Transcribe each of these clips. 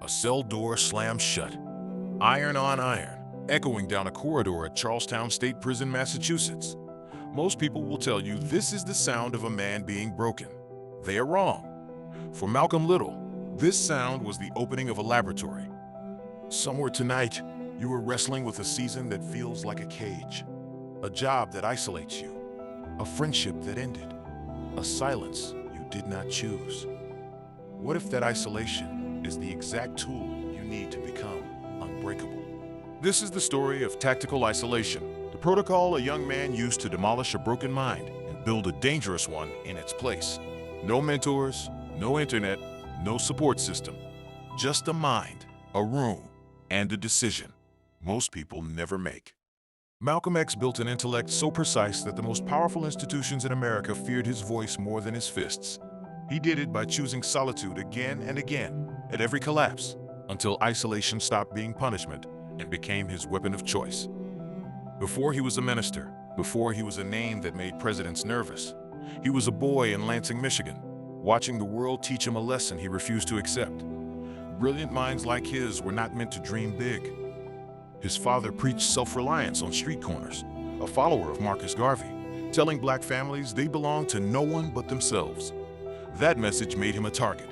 A cell door slammed shut, iron on iron, echoing down a corridor at Charlestown State Prison, Massachusetts. Most people will tell you this is the sound of a man being broken. They are wrong. For Malcolm Little, this sound was the opening of a laboratory. Somewhere tonight, you are wrestling with a season that feels like a cage, a job that isolates you, a friendship that ended, a silence you did not choose. What if that isolation is the exact tool you need to become unbreakable? This is the story of tactical isolation, the protocol a young man used to demolish a broken mind and build a dangerous one in its place. No mentors, no internet, no support system. Just a mind, a room, and a decision most people never make. Malcolm X built an intellect so precise that the most powerful institutions in America feared his voice more than his fists. He did it by choosing solitude again and again, at every collapse, until isolation stopped being punishment and became his weapon of choice. Before he was a minister, before he was a name that made presidents nervous, he was a boy in Lansing, Michigan, watching the world teach him a lesson he refused to accept. Brilliant minds like his were not meant to dream big. His father preached self-reliance on street corners, a follower of Marcus Garvey, telling black families they belonged to no one but themselves. That message made him a target.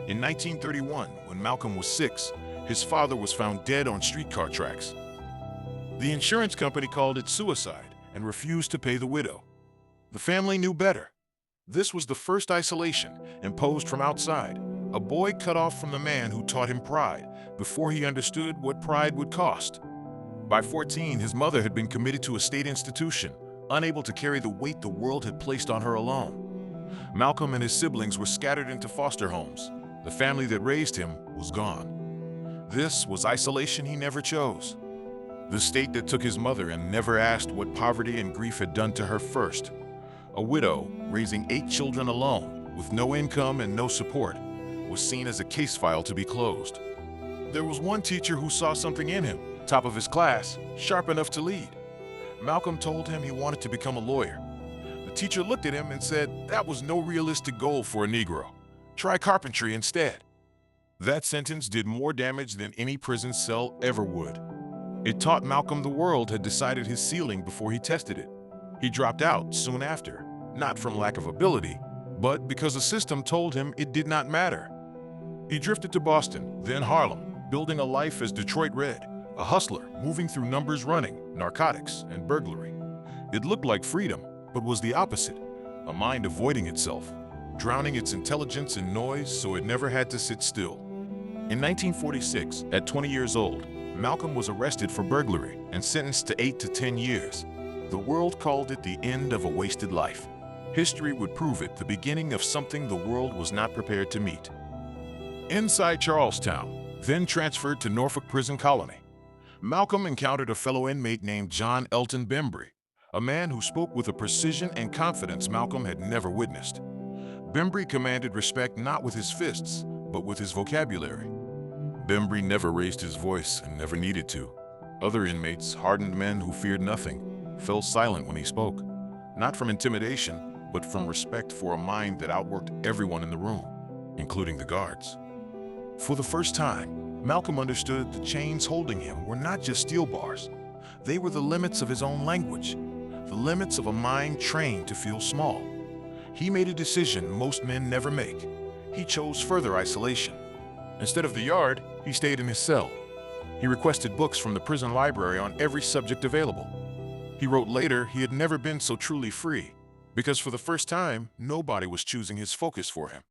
In 1931, when Malcolm was 6, his father was found dead on streetcar tracks. The insurance company called it suicide and refused to pay the widow. The family knew better. This was the first isolation imposed from outside, a boy cut off from the man who taught him pride before he understood what pride would cost. By 14, his mother had been committed to a state institution, unable to carry the weight the world had placed on her alone. Malcolm and his siblings were scattered into foster homes. The family that raised him was gone. This was isolation he never chose. The state that took his mother and never asked what poverty and grief had done to her first. A widow, raising 8 children alone, with no income and no support, was seen as a case file to be closed. There was one teacher who saw something in him, top of his class, sharp enough to lead. Malcolm told him he wanted to become a lawyer. The teacher looked at him and said that was no realistic goal for a Negro. Try carpentry instead. That sentence did more damage than any prison cell ever would. It taught Malcolm the world had decided his ceiling before he tested it. He dropped out soon after, not from lack of ability, but because the system told him it did not matter. He drifted to Boston, then Harlem, building a life as Detroit Red, a hustler moving through numbers running, narcotics, and burglary. It looked like freedom, but was the opposite, a mind avoiding itself, drowning its intelligence in noise so it never had to sit still. In 1946, at 20 years old, Malcolm was arrested for burglary and sentenced to 8 to 10 years. The world called it the end of a wasted life. History would prove it the beginning of something the world was not prepared to meet. Inside Charlestown, then transferred to Norfolk Prison Colony, Malcolm encountered a fellow inmate named John Elton Bembry, a man who spoke with a precision and confidence Malcolm had never witnessed. Bembry commanded respect not with his fists, but with his vocabulary. Bembry never raised his voice and never needed to. Other inmates, hardened men who feared nothing, fell silent when he spoke, not from intimidation, but from respect for a mind that outworked everyone in the room, including the guards. For the first time, Malcolm understood the chains holding him were not just steel bars. They were the limits of his own language, the limits of a mind trained to feel small. He made a decision most men never make. He chose further isolation. Instead of the yard, he stayed in his cell. He requested books from the prison library on every subject available. He wrote later he had never been so truly free, because for the first time, nobody was choosing his focus for him.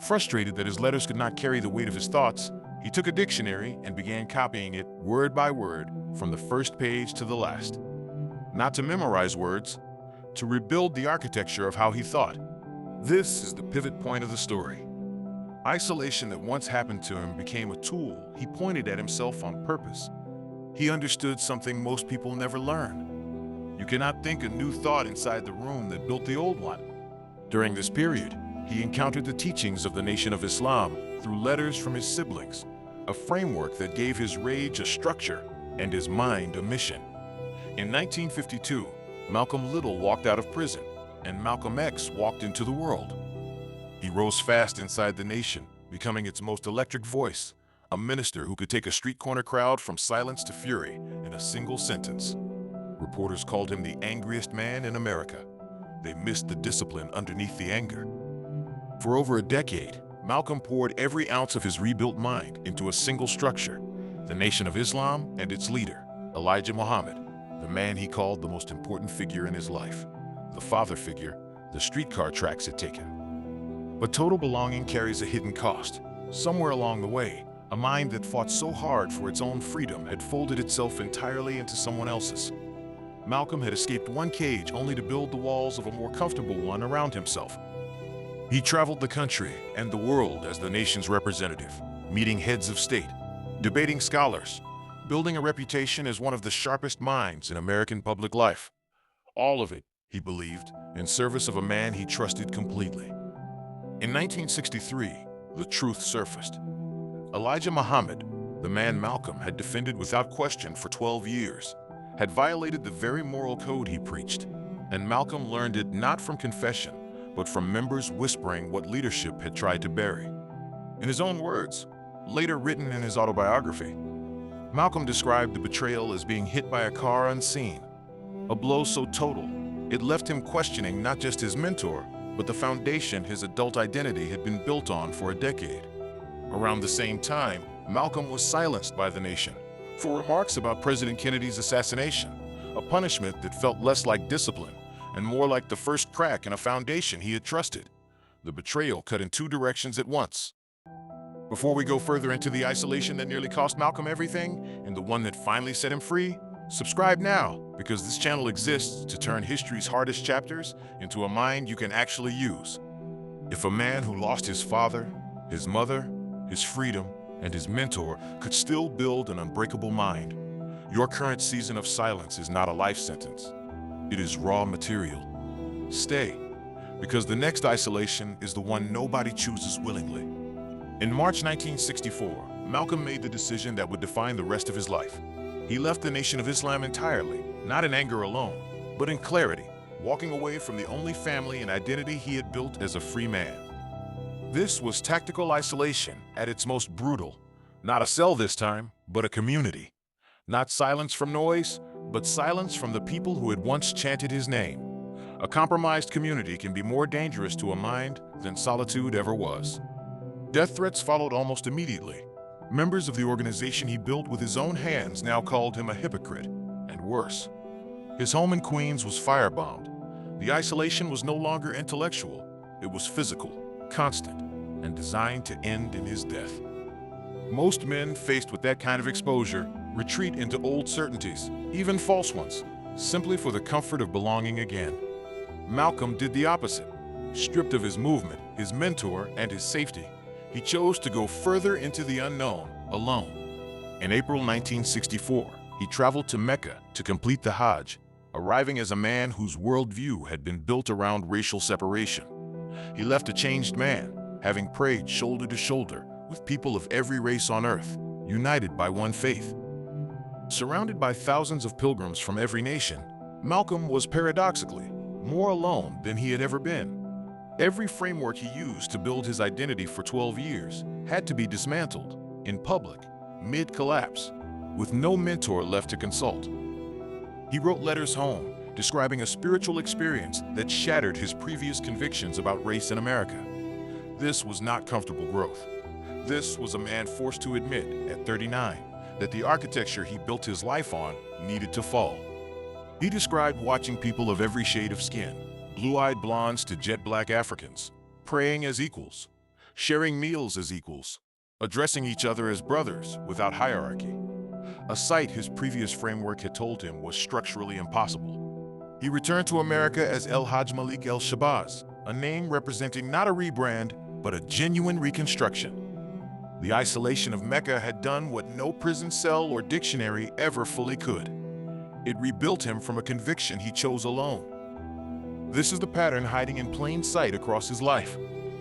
Frustrated that his letters could not carry the weight of his thoughts, he took a dictionary and began copying it word by word from the first page to the last. Not to memorize words, to rebuild the architecture of how he thought. This is the pivot point of the story. Isolation that once happened to him became a tool he pointed at himself on purpose. He understood something most people never learn. You cannot think a new thought inside the room that built the old one. During this period, he encountered the teachings of the Nation of Islam through letters from his siblings, a framework that gave his rage a structure and his mind a mission. In 1952, Malcolm Little walked out of prison, and Malcolm X walked into the world. He rose fast inside the nation, becoming its most electric voice, a minister who could take a street corner crowd from silence to fury in a single sentence. Reporters called him the angriest man in America. They missed the discipline underneath the anger. For over a decade, Malcolm poured every ounce of his rebuilt mind into a single structure, the Nation of Islam and its leader, Elijah Muhammad, the man he called the most important figure in his life, the father figure the streetcar tracks had taken. But total belonging carries a hidden cost. Somewhere along the way, a mind that fought so hard for its own freedom had folded itself entirely into someone else's. Malcolm had escaped one cage only to build the walls of a more comfortable one around himself. He traveled the country and the world as the nation's representative, meeting heads of state, debating scholars, building a reputation as one of the sharpest minds in American public life. All of it, he believed, in service of a man he trusted completely. In 1963, the truth surfaced. Elijah Muhammad, the man Malcolm had defended without question for 12 years, had violated the very moral code he preached, and Malcolm learned it not from confession, but from members whispering what leadership had tried to bury. In his own words, later written in his autobiography, Malcolm described the betrayal as being hit by a car unseen, a blow so total it left him questioning not just his mentor, but the foundation his adult identity had been built on for a decade. Around the same time, Malcolm was silenced by the nation for remarks about President Kennedy's assassination, a punishment that felt less like discipline and more like the first crack in a foundation he had trusted. The betrayal cut in two directions at once. Before we go further into the isolation that nearly cost Malcolm everything and the one that finally set him free, subscribe now, because this channel exists to turn history's hardest chapters into a mind you can actually use. If a man who lost his father, his mother, his freedom, and his mentor could still build an unbreakable mind, your current season of silence is not a life sentence. It is raw material. Stay, because the next isolation is the one nobody chooses willingly. In March 1964, Malcolm made the decision that would define the rest of his life. He left the Nation of Islam entirely, not in anger alone, but in clarity, walking away from the only family and identity he had built as a free man. This was tactical isolation at its most brutal. Not a cell this time, but a community. Not silence from noise, but silence from the people who had once chanted his name. A compromised community can be more dangerous to a mind than solitude ever was. Death threats followed almost immediately. Members of the organization he built with his own hands now called him a hypocrite, and worse. His home in Queens was firebombed. The isolation was no longer intellectual, it was physical, constant, and designed to end in his death. Most men faced with that kind of exposure retreat into old certainties, even false ones, simply for the comfort of belonging again. Malcolm did the opposite. Stripped of his movement, his mentor, and his safety, he chose to go further into the unknown, alone. In April 1964, he traveled to Mecca to complete the Hajj, arriving as a man whose worldview had been built around racial separation. He left a changed man, having prayed shoulder to shoulder with people of every race on earth, united by one faith. Surrounded by thousands of pilgrims from every nation, Malcolm was paradoxically more alone than he had ever been. Every framework he used to build his identity for 12 years had to be dismantled, in public, mid-collapse, with no mentor left to consult. He wrote letters home, describing a spiritual experience that shattered his previous convictions about race in America. This was not comfortable growth. This was a man forced to admit, at 39, that the architecture he built his life on needed to fall. He described watching people of every shade of skin, blue-eyed blondes to jet-black Africans, praying as equals, sharing meals as equals, addressing each other as brothers without hierarchy. A sight his previous framework had told him was structurally impossible. He returned to America as Hajj Malik El Shabazz, a name representing not a rebrand, but a genuine reconstruction. The isolation of Mecca had done what no prison cell or dictionary ever fully could. It rebuilt him from a conviction he chose alone. This is the pattern hiding in plain sight across his life.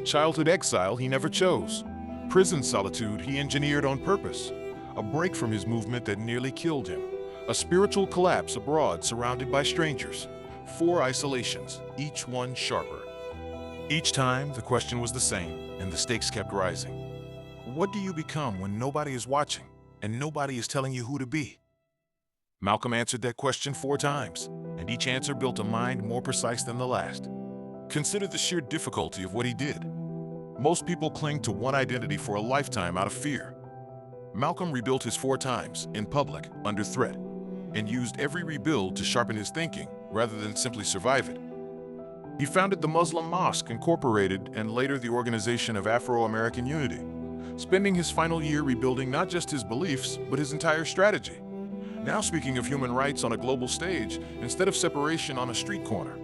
Childhood exile he never chose. Prison solitude he engineered on purpose. A break from his movement that nearly killed him. A spiritual collapse abroad surrounded by strangers. 4 isolations, each one sharper. Each time, the question was the same, and the stakes kept rising. What do you become when nobody is watching and nobody is telling you who to be? Malcolm answered that question 4 times, and each answer built a mind more precise than the last. Consider the sheer difficulty of what he did. Most people cling to one identity for a lifetime out of fear. Malcolm rebuilt his 4 times, in public, under threat, and used every rebuild to sharpen his thinking rather than simply survive it. He founded the Muslim Mosque Incorporated and later the Organization of Afro-American Unity, spending his final year rebuilding not just his beliefs, but his entire strategy. Now speaking of human rights on a global stage, instead of separation on a street corner.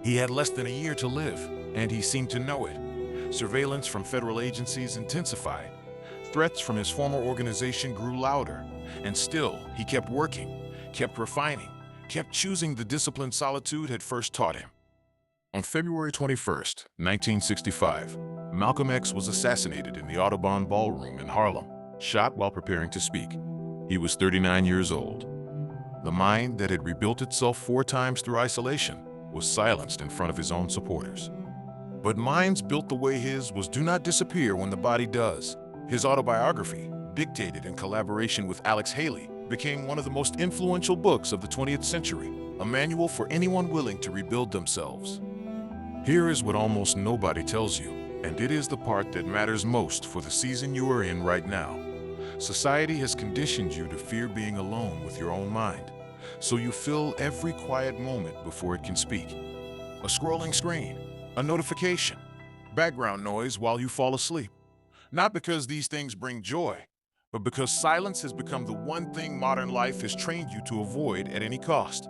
He had less than a year to live, and he seemed to know it. Surveillance from federal agencies intensified. Threats from his former organization grew louder, and still he kept working, kept refining, kept choosing the discipline solitude had first taught him. On February 21st, 1965, Malcolm X was assassinated in the Audubon Ballroom in Harlem, shot while preparing to speak. He was 39 years old. The mind that had rebuilt itself 4 times through isolation was silenced in front of his own supporters. But minds built the way his do not disappear when the body does. His autobiography, dictated in collaboration with Alex Haley, became one of the most influential books of the 20th century, a manual for anyone willing to rebuild themselves. Here is what almost nobody tells you, and it is the part that matters most for the season you are in right now. Society has conditioned you to fear being alone with your own mind, so you fill every quiet moment before it can speak. A scrolling screen, a notification, background noise while you fall asleep. Not because these things bring joy, but because silence has become the one thing modern life has trained you to avoid at any cost.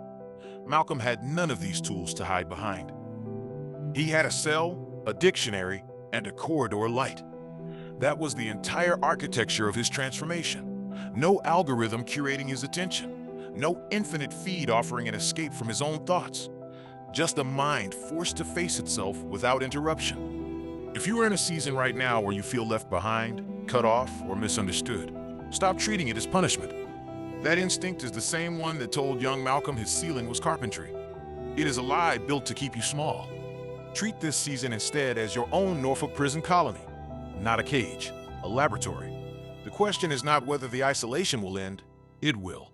Malcolm had none of these tools to hide behind. He had a cell, a dictionary, and a corridor light. That was the entire architecture of his transformation. No algorithm curating his attention. No infinite feed offering an escape from his own thoughts. Just a mind forced to face itself without interruption. If you are in a season right now where you feel left behind, cut off, or misunderstood, stop treating it as punishment. That instinct is the same one that told young Malcolm his ceiling was carpentry. It is a lie built to keep you small. Treat this season instead as your own Norfolk prison colony. Not a cage, a laboratory. The question is not whether the isolation will end, it will.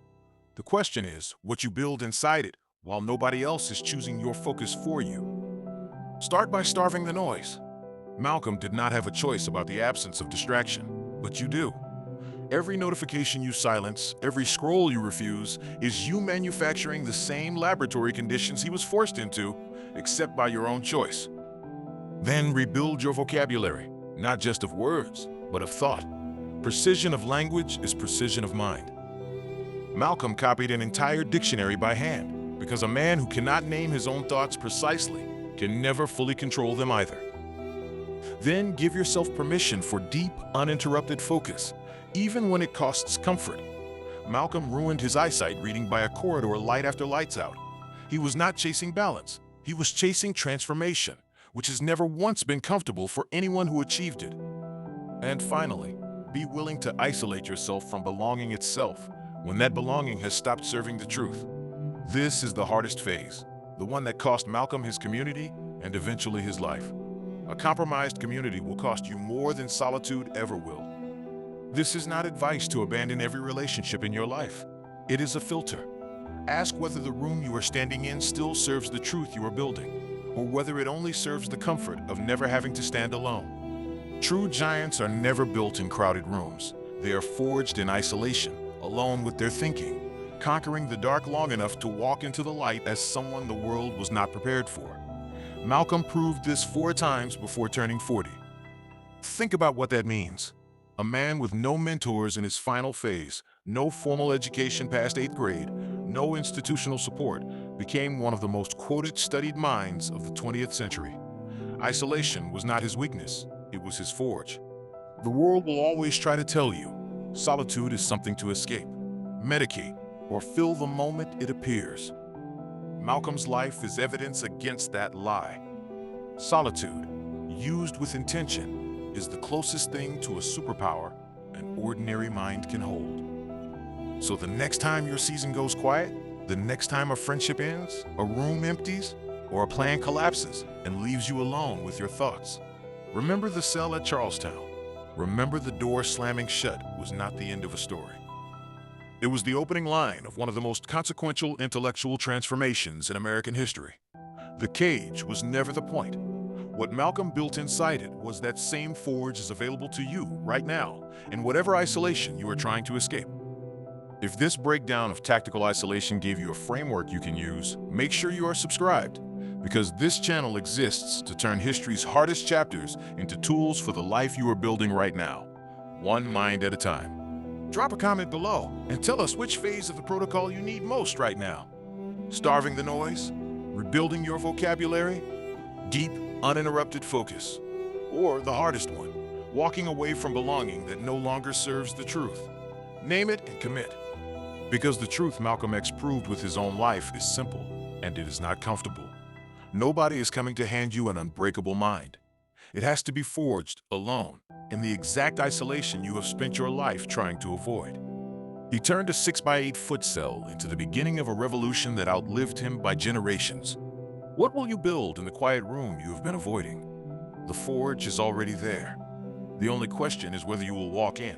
The question is what you build inside it while nobody else is choosing your focus for you. Start by starving the noise. Malcolm did not have a choice about the absence of distraction, but you do. Every notification you silence, every scroll you refuse, is you manufacturing the same laboratory conditions he was forced into, except by your own choice. Then rebuild your vocabulary. Not just of words, but of thought. Precision of language is precision of mind. Malcolm copied an entire dictionary by hand, because a man who cannot name his own thoughts precisely can never fully control them either. Then give yourself permission for deep, uninterrupted focus, even when it costs comfort. Malcolm ruined his eyesight reading by a corridor light after lights out. He was not chasing balance, he was chasing transformation, which has never once been comfortable for anyone who achieved it. And finally, be willing to isolate yourself from belonging itself when that belonging has stopped serving the truth. This is the hardest phase, the one that cost Malcolm his community and eventually his life. A compromised community will cost you more than solitude ever will. This is not advice to abandon every relationship in your life. It is a filter. Ask whether the room you are standing in still serves the truth you are building, or whether it only serves the comfort of never having to stand alone. True giants are never built in crowded rooms. They are forged in isolation, alone with their thinking, conquering the dark long enough to walk into the light as someone the world was not prepared for. Malcolm proved this 4 times before turning 40. Think about what that means. A man with no mentors in his final phase, no formal education past 8th grade, no institutional support, became one of the most quoted, studied minds of the 20th century. Isolation was not his weakness, it was his forge. The world will always try to tell you, solitude is something to escape, medicate, or fill the moment it appears. Malcolm's life is evidence against that lie. Solitude, used with intention, is the closest thing to a superpower an ordinary mind can hold. So the next time your season goes quiet, the next time a friendship ends, a room empties, or a plan collapses and leaves you alone with your thoughts, remember the cell at Charlestown. Remember, the door slamming shut was not the end of a story. It was the opening line of one of the most consequential intellectual transformations in American history. The cage was never the point. What Malcolm built inside it was that same forge is available to you right now, in whatever isolation you are trying to escape. If this breakdown of tactical isolation gave you a framework you can use, make sure you are subscribed, because this channel exists to turn history's hardest chapters into tools for the life you are building right now, one mind at a time. Drop a comment below and tell us which phase of the protocol you need most right now. Starving the noise? Rebuilding your vocabulary? Deep, uninterrupted focus? Or the hardest one, walking away from belonging that no longer serves the truth? Name it and commit. Because the truth Malcolm X proved with his own life is simple, and it is not comfortable. Nobody is coming to hand you an unbreakable mind. It has to be forged alone, in the exact isolation you have spent your life trying to avoid. He turned a 6-by-8-foot cell into the beginning of a revolution that outlived him by generations. What will you build in the quiet room you have been avoiding? The forge is already there. The only question is whether you will walk in.